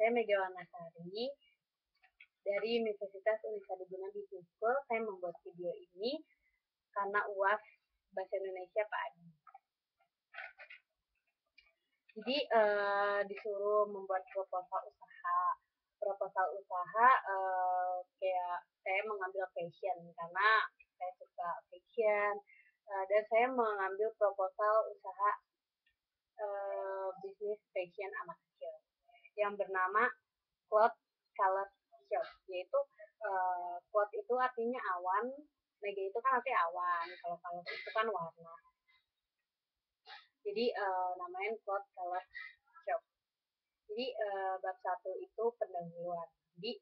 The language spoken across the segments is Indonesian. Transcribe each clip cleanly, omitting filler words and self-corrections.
Saya Mega Wanasari dari Universitas Unisha Diguna Business School. Saya membuat video ini karena UAS Bahasa Indonesia Pak Adi. Jadi disuruh membuat proposal usaha. Proposal usaha kayak saya mengambil fashion karena saya suka fashion dan saya mengambil proposal usaha bisnis fashion anak kecil yang bernama Cloud Color Shop, yaitu cloud itu artinya awan, mega itu kan artinya awan, kalau color itu kan warna. Jadi namanya Cloud Color Shop. Jadi bab 1 itu pendahuluan. Jadi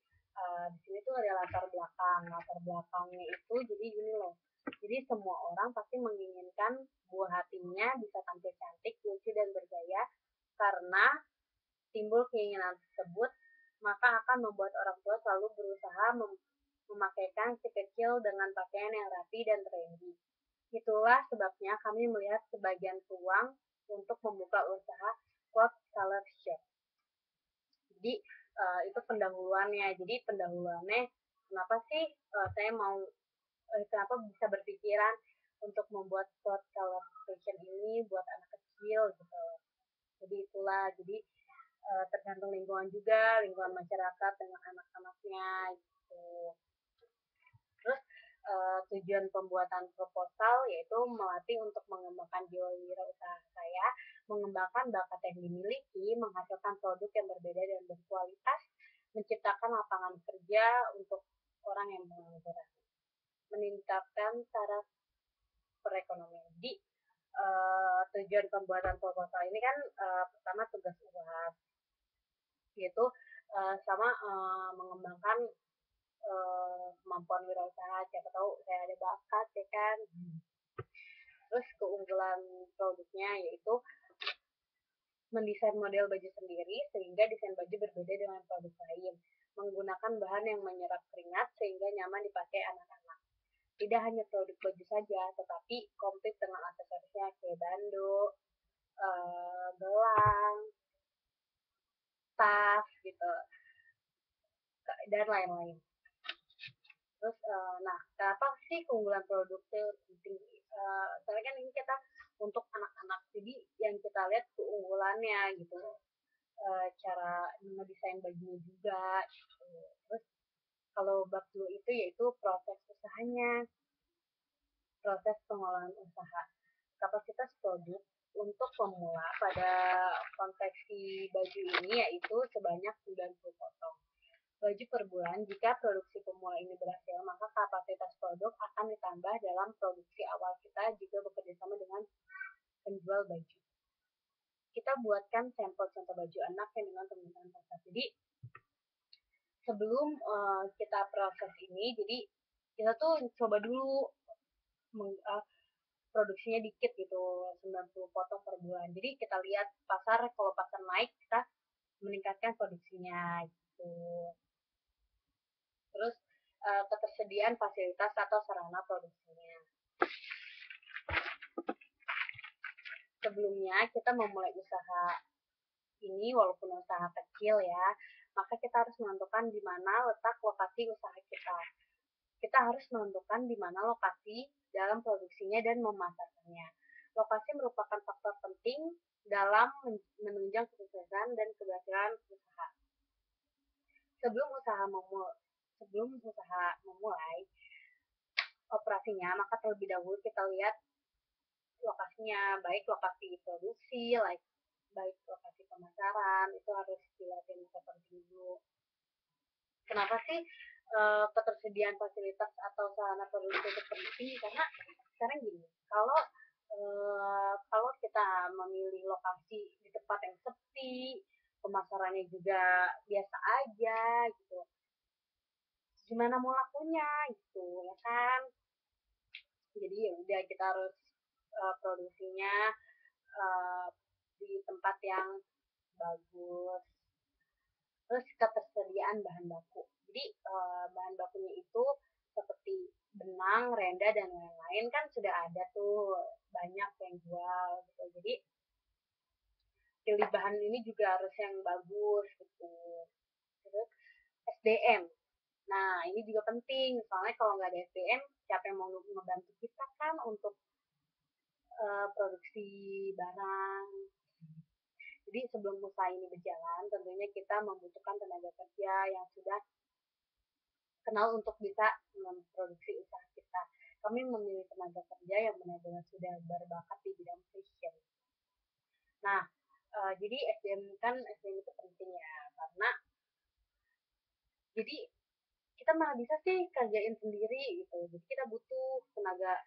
di sini tuh ada latar belakang. Latar belakangnya itu jadi gini loh. Jadi semua orang pasti menginginkan buah hatinya bisa tampil cantik, lucu dan bergaya karena timbul keinginan tersebut, maka akan membuat orang tua selalu berusaha memakaikan si kecil dengan pakaian yang rapi dan trendy. Itulah sebabnya kami melihat sebagian peluang untuk membuka usaha cloth color shop. Jadi itu pendahuluannya. Jadi pendahuluannya kenapa sih saya mau kenapa bisa berpikiran untuk membuat cloth color fashion ini buat anak kecil gitu. Jadi itulah. Jadi tergantung lingkungan juga, lingkungan masyarakat dengan anak-anaknya gitu. Terus tujuan pembuatan proposal yaitu melatih untuk mengembangkan jiwa wirausaha saya, mengembangkan bakat yang dimiliki, menghasilkan produk yang berbeda dan berkualitas, menciptakan lapangan kerja untuk orang yang mengangguran, meningkatkan taraf perekonomian. Jadi tujuan pembuatan proposal ini kan pertama tugas UAS, yaitu sama mengembangkan kemampuan wirausaha. Siapa tahu saya ada bakat ya kan. Terus keunggulan produknya yaitu mendesain model baju sendiri sehingga desain baju berbeda dengan produk lain, menggunakan bahan yang menyerap keringat sehingga nyaman dipakai anak-anak. Tidak hanya produk baju saja, tetapi komplit dengan aksesorisnya kayak bando, gelang, tas gitu, dan lain-lain. Terus, nah, kenapa sih keunggulan produk itu penting? Soalnya kan ini kita untuk anak-anak, jadi yang kita lihat keunggulannya gitu, cara ngedesain bajunya juga. Gitu. Terus kalau bab 2 itu yaitu proses usahanya, proses pengolahan usaha, kapasitas produk untuk pemula pada konveksi baju ini yaitu sebanyak 90 potong baju per bulan. Jika produksi pemula ini berhasil, maka kapasitas produk akan ditambah dalam produksi awal kita juga bekerja sama dengan penjual baju. Kita buatkan sampel contoh baju anak yang dengan permintaan pasar. Jadi sebelum kita proses ini, jadi kita tuh coba dulu produksinya dikit gitu, 90 potong per bulan. Jadi kita lihat pasar, kalau pasar naik kita meningkatkan produksinya gitu. Terus ketersediaan fasilitas atau sarana produksinya. Sebelumnya kita memulai usaha ini walaupun usaha kecil ya, maka kita harus menentukan di mana letak lokasi usaha kita. Kita harus menentukan di mana lokasi dalam produksinya dan memasarkannya. Lokasi merupakan faktor penting dalam menunjang kesuksesan dan keberhasilan usaha. Sebelum usaha memulai operasinya, maka terlebih dahulu kita lihat lokasinya, baik lokasi produksi, baik lokasi pemasaran, itu harus dilihat yang penting dulu. Kenapa sih ketersediaan fasilitas atau sarana produksi itu penting? Karena sekarang gini, kalau kita memilih lokasi di tempat yang sepi, pemasarannya juga biasa aja gitu, gimana mau lakunya gitu ya kan? Jadi ya udah kita harus produksinya di tempat yang bagus. Terus ketersediaan bahan baku. Jadi bahan bakunya itu seperti benang, renda dan lain-lain kan sudah ada tuh banyak yang jual gitu. Jadi pilih bahan ini juga harus yang bagus gitu. Terus SDM. Nah, ini juga penting, soalnya kalau nggak ada SDM, siapa yang mau ngebantu kita kan untuk produksi barang. Jadi sebelum usaha ini berjalan, tentunya kita membutuhkan tenaga kerja yang sudah kenal untuk bisa memproduksi usaha kita. Kami memilih tenaga kerja yang benar-benar sudah berbakat di bidang fashion. Nah, jadi SDM itu penting ya, karena jadi kita malah bisa sih kerjain sendiri gitu. Jadi kita butuh tenaga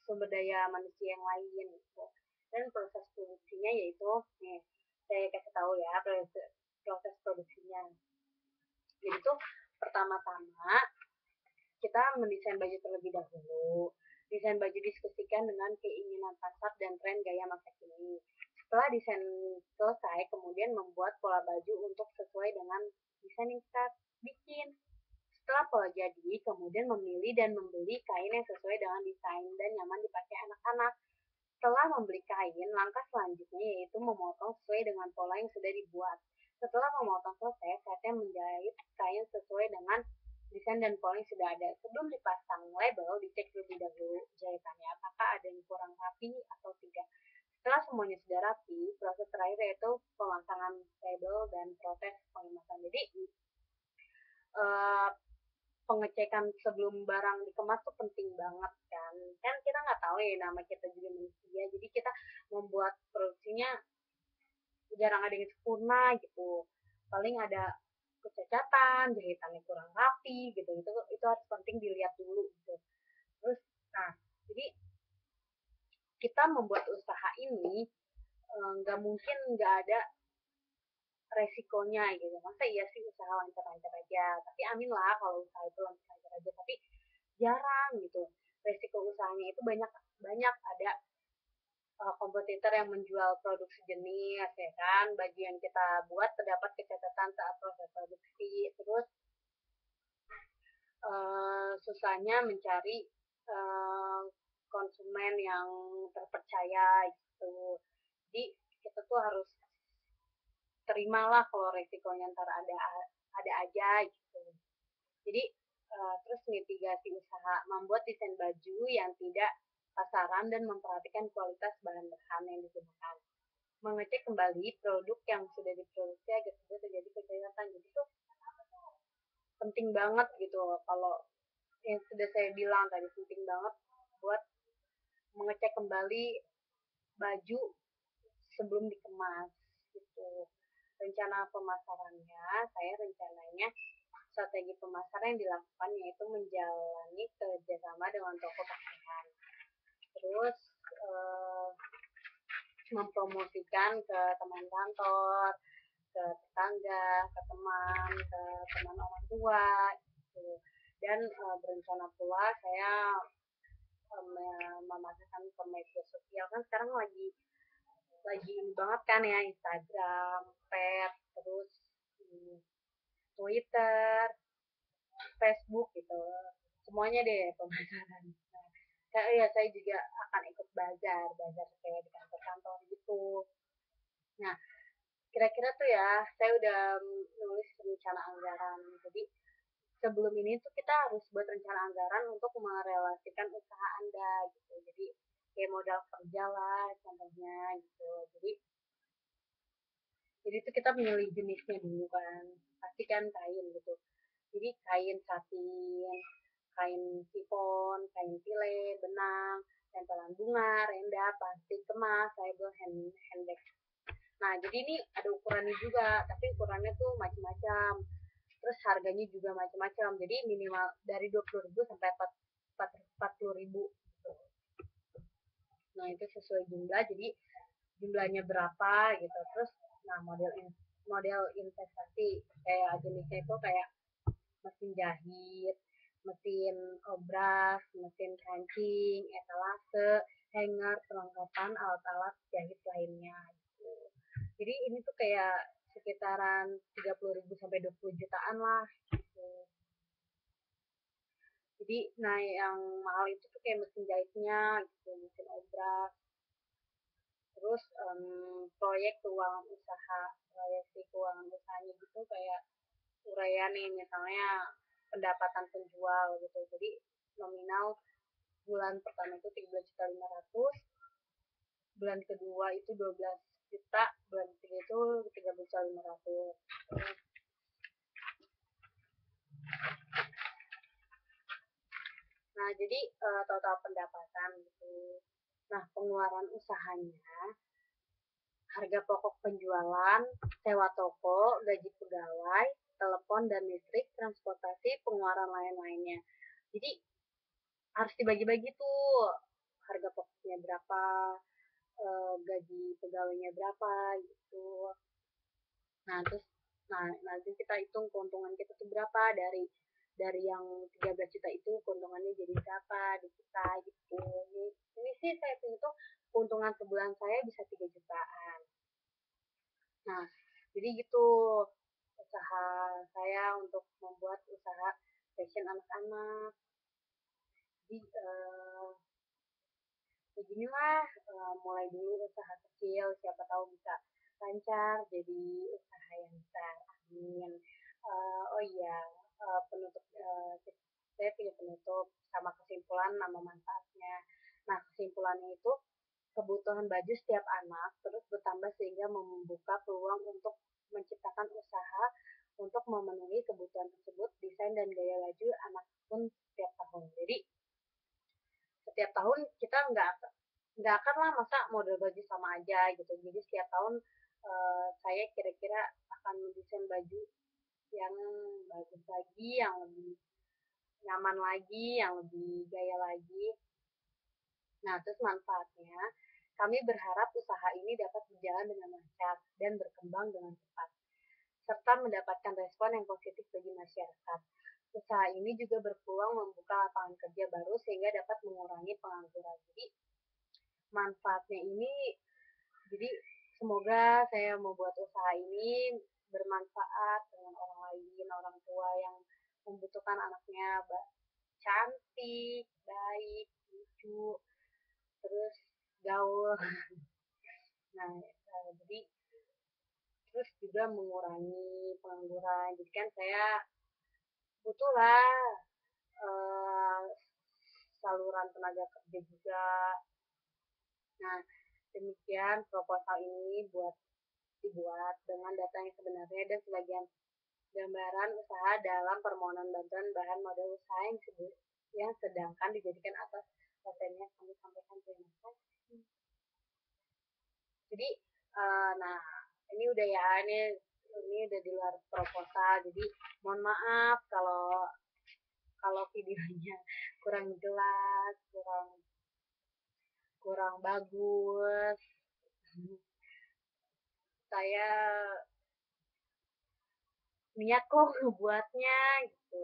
sumber daya manusia yang lain gitu. Dan proses produksinya yaitu, nih, saya kasih tahu ya proses produksinya. Jadi tuh pertama-tama kita mendesain baju terlebih dahulu. Desain baju diskusikan dengan keinginan pasar dan tren gaya masa kini. Setelah desain selesai, kemudian membuat pola baju untuk sesuai dengan desain yang kita bikin. Setelah pola jadi, kemudian memilih dan membeli kain yang sesuai dengan desain dan nyaman dipakai anak-anak. Setelah membeli kain, langkah selanjutnya yaitu memotong sesuai dengan pola yang sudah dibuat. Setelah memotong selesai, saatnya menjahit kain sesuai dengan desain dan pola yang sudah ada. Sebelum dipasang label, dicek lebih dahulu jahitannya apakah ada yang kurang rapi atau tidak. Setelah semuanya sudah rapi, proses terakhir yaitu pemasangan label dan proses pengemasan. Jadi uh, pengecekan sebelum barang dikemas tuh penting banget kan kita nggak tahu ya, nama kita juga manusia, jadi kita membuat produksinya jarang ada yang sempurna gitu, paling ada kecacatan, jahitannya kurang rapi gitu, itu harus penting dilihat dulu gitu. Terus nah, jadi kita membuat usaha ini nggak mungkin nggak ada resikonya gitu. Masa iya sih usaha lancar-lancar aja, tapi amin lah kalau usaha itu lancar-lancar aja, tapi jarang gitu. Resiko usahanya itu banyak banyak ada kompetitor yang menjual produk sejenis ya kan, baju yang kita buat terdapat kecacatan saat proses produksi. Terus susahnya mencari uh, konsumen yang terpercaya gitu. Jadi kita tuh harus terimalah kalau resikonya ntar ada aja gitu. Jadi terus mitigasi usaha, membuat desain baju yang tidak pasaran dan memperhatikan kualitas bahan-bahan yang digunakan. Mengecek kembali produk yang sudah diproduksi agar tidak terjadi kecacatan. Jadi itu penting banget gitu. Kalau yang sudah saya bilang tadi, penting banget buat mengecek kembali baju sebelum dikemas gitu. Rencana pemasarannya, saya rencananya strategi pemasaran yang dilakukan yaitu menjalani kerjasama dengan toko pakaian, terus mempromosikan ke teman kantor, ke tetangga, ke teman orang tua gitu. Dan berencana pula saya memasarkan ke media sosial, kan sekarang lagi ini banget kan ya, Instagram, Pet, terus Twitter, Facebook gitu, semuanya deh pemasaran. Nah, ya saya juga akan ikut bazar kayak di kantor-kantor gitu. Nah, kira-kira tuh ya, saya udah nulis rencana anggaran. Jadi sebelum ini tuh kita harus buat rencana anggaran untuk merelasikan usaha Anda gitu. Jadi kayak modal kerja lah contohnya gitu. Jadi itu kita milih jenisnya dulu kan, pasti kan kain gitu. Jadi kain satin, kain chiffon, kain pile, benang, tempelan bunga, renda, plastik, kemas, label, handbag. Nah, jadi ini ada ukurannya juga, tapi ukurannya tuh macam-macam. Terus harganya juga macam-macam. Jadi minimal dari 20.000 sampai 40.000. Gitu. Nah, itu sesuai jumlah. Jadi jumlahnya berapa gitu. Terus nah model investasi kayak jenisnya itu kayak mesin jahit, mesin obras, mesin kancing, etalase, hanger, perlengkapan alat-alat jahit lainnya gitu. Jadi ini tuh kayak sekitaran 30.000 sampai 20 jutaan lah gitu. Jadi nah yang mahal itu tuh kayak mesin jahitnya gitu, mesin obras, terus proyek keuangan usaha, proyeksi keuangan usahanya gitu, kayak uraian nih misalnya pendapatan penjual gitu. Jadi nominal bulan pertama itu 13.500.000, bulan kedua itu 12 juta, bulan ketiga itu 13.500.000. Nah, jadi total pendapatan gitu. Nah, pengeluaran usahanya, harga pokok penjualan, sewa toko, gaji pegawai, telepon dan listrik, transportasi, pengeluaran lain-lainnya. Jadi harus dibagi-bagi tuh, harga pokoknya berapa, gaji pegawainya berapa gitu. Nah, terus nanti kita hitung keuntungan kita tuh berapa dari yang 13 juta itu, keuntungannya jadi berapa di kita gitu. Ini sih saya hitung keuntungan sebulan saya bisa 3 jutaan. Nah, jadi gitu usaha saya untuk membuat usaha fashion anak-anak. Jadi beginilah, mulai dulu usaha kecil, siapa tahu bisa lancar jadi usaha yang besar. Amin. Oh iya, penutup, saya punya penutup sama kesimpulan nama manfaatnya. Nah, kesimpulannya itu kebutuhan baju setiap anak terus bertambah sehingga membuka peluang untuk menciptakan usaha untuk memenuhi kebutuhan tersebut. Desain dan gaya baju anak pun setiap tahun. Jadi setiap tahun kita nggak akan lah masa model baju sama aja gitu. Jadi setiap tahun saya kira-kira akan mendesain baju yang bagus lagi, yang lebih nyaman lagi, yang lebih gaya lagi. Nah, terus manfaatnya, kami berharap usaha ini dapat berjalan dengan lancar dan berkembang dengan cepat, serta mendapatkan respon yang positif bagi masyarakat. Usaha ini juga berpeluang membuka lapangan kerja baru sehingga dapat mengurangi pengangguran. Jadi, manfaatnya ini, jadi semoga saya membuat usaha ini bermanfaat dengan orang lain, orang tua yang membutuhkan anaknya cantik, baik, lucu, terus gaul. Nah, jadi terus juga mengurangi pengangguran. Jadi kan saya butuhlah uh, saluran tenaga kerja juga. Nah, demikian proposal ini dibuat dengan data yang sebenarnya dan sebagian gambaran usaha dalam permohonan bantuan bahan modal usaha yang sedangkan dijadikan atas kontennya kami sampaikan. Terima kasih. Jadi, nah ini udah ya, ini udah di luar proposal. Jadi mohon maaf kalau kalau videonya kurang jelas, kurang kurang bagus. Saya niat kok buatnya gitu.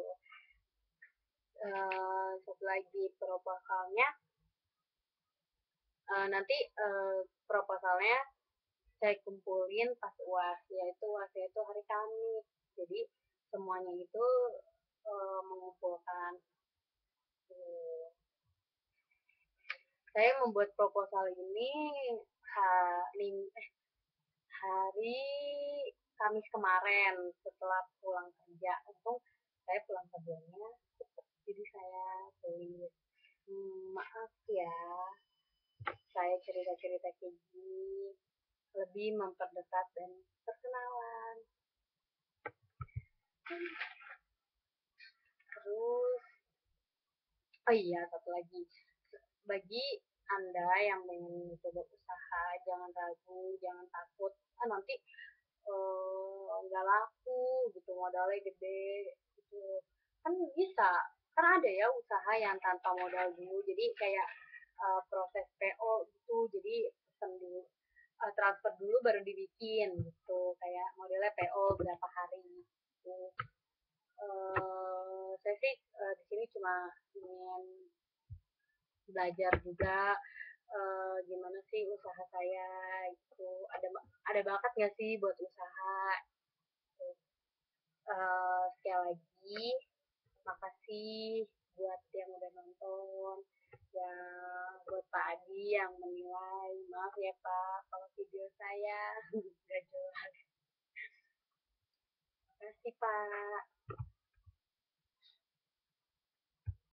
Satu lagi proposalnya, nanti proposalnya saya kumpulin pas UAS, yaitu hari Kamis. Jadi semuanya itu mengumpulkan. Saya membuat proposal ini hari Kamis kemarin setelah pulang kerja. Untung saya pulang kerjanya cepat, jadi saya tulis. Maaf ya, saya cerita-cerita kayak gini lebih memperdekat dan perkenalan. Terus, oh iya, satu lagi. Bagi Anda yang ingin mencoba usaha, jangan ragu, jangan takut. Nanti nggak laku gitu, modalnya gede gitu. Kan bisa, kan ada ya usaha yang tanpa modal dulu. Jadi kayak proses PO gitu, jadi pesen dulu, transfer dulu baru dibikin gitu. Kayak modelnya PO berapa hari gitu. Saya sih di sini cuma ingin belajar juga gimana sih usaha saya itu, ada bakat nggak sih buat usaha. Sekali lagi makasih buat yang udah nonton, yang buat Pak Adi yang menilai. Maaf ya Pak, kalau video saya nggak jelas. Terima kasih Pak.